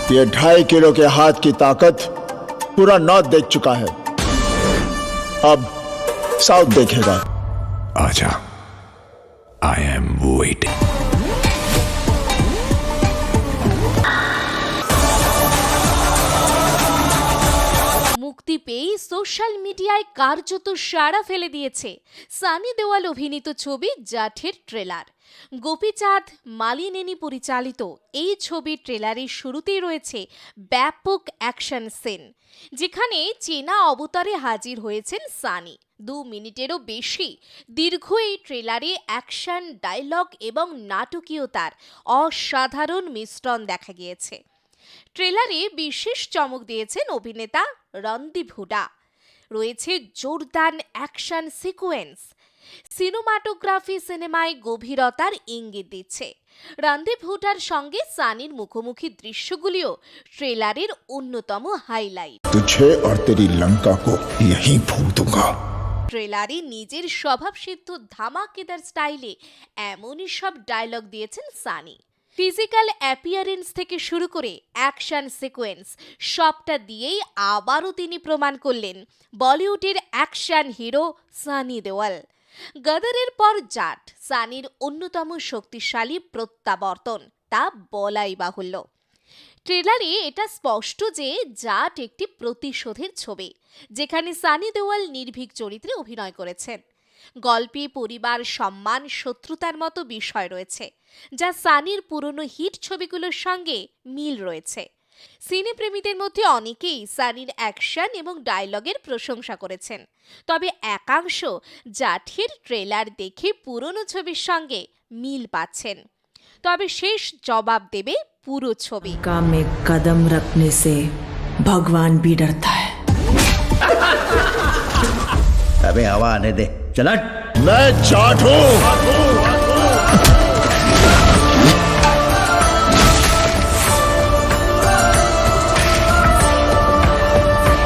ये 2.5 किलो के हाथ की ताकत पूरा नॉर्थ देख चुका है, अब साउथ देखेगा। आजा, आई एम वेटिंग। মুক্তি পেয়ে সোশ্যাল মিডিয়ায় কার্যত সাড়া ফেলে দিয়েছে সানি দেওয়াল অভিনীত ছবি জাঠের ট্রেলার। গোপীচাঁদ মালিনেনি পরিচালিত এই ছবির ট্রেলারের শুরুতেই রয়েছে ব্যাপক অ্যাকশন সিন, যেখানে চেনা অবতারে হাজির হয়েছেন সানি। 2 মিনিটেরও বেশি দীর্ঘ এই ট্রেলারে অ্যাকশন, ডায়লগ এবং নাটকীয়তার অসাধারণ মিশ্রণ দেখা গিয়েছে। ট্রেলারে বিশেষ চমক দিয়েছেন অভিনেতা রণদীপ হুডা। রয়েছে জোরদার অ্যাকশন সিকোয়েন্স, সিনেমাটোগ্রাফি সিনেমায় গভীরতার ইঙ্গিত দিচ্ছে। রণদীপ হুডার সঙ্গে সানির মুখোমুখি দৃশ্যগুলিও ট্রেলারের অন্যতম হাইলাইট। तुझे और तेरी लंका को यहीं फूंक दूंगा। ট্রেলারে নিজের স্বভাবসিদ্ধ ধামাকেদার স্টাইলে এমনই সব ডায়লগ দিয়েছেন সানি। ফিজিক্যাল অ্যাপিয়ারেন্স থেকে শুরু করে অ্যাকশন সিকোয়েন্স সবটা দিয়েই আবারও তিনি প্রমাণ করলেন বলিউডের অ্যাকশন হিরো সানি দেওয়াল। গদরের পর জাট সানির অন্যতম শক্তিশালী প্রত্যাবর্তন, তা বলাই বাহুল্য। ট্রেলারে এটা স্পষ্ট যে জাট একটি প্রতিশোধের ছবি, যেখানে সানি দেওয়াল নির্ভীক চরিত্রে অভিনয় করেছেন। গল্পে পরিবার, সম্মান, শত্রুতার মতো বিষয় রয়েছে, যা সানির পুরনো হিট ছবিগুলোর সঙ্গে মিল রয়েছে। সিনেপ্রেমীদের মধ্যে অনেকেই সানির অ্যাকশন এবং ডায়লগের প্রশংসা করেছেন, তবে একাংশ জাঠের ট্রেলার দেখে পুরনো ছবির সঙ্গে মিল পাচ্ছেন। তবে শেষ জবাব দেবে পুরো ছবি। लंका में कदम रखने से भगवान भी डरता है। अबे हवा आने दे, चला। मैं जाट हूं।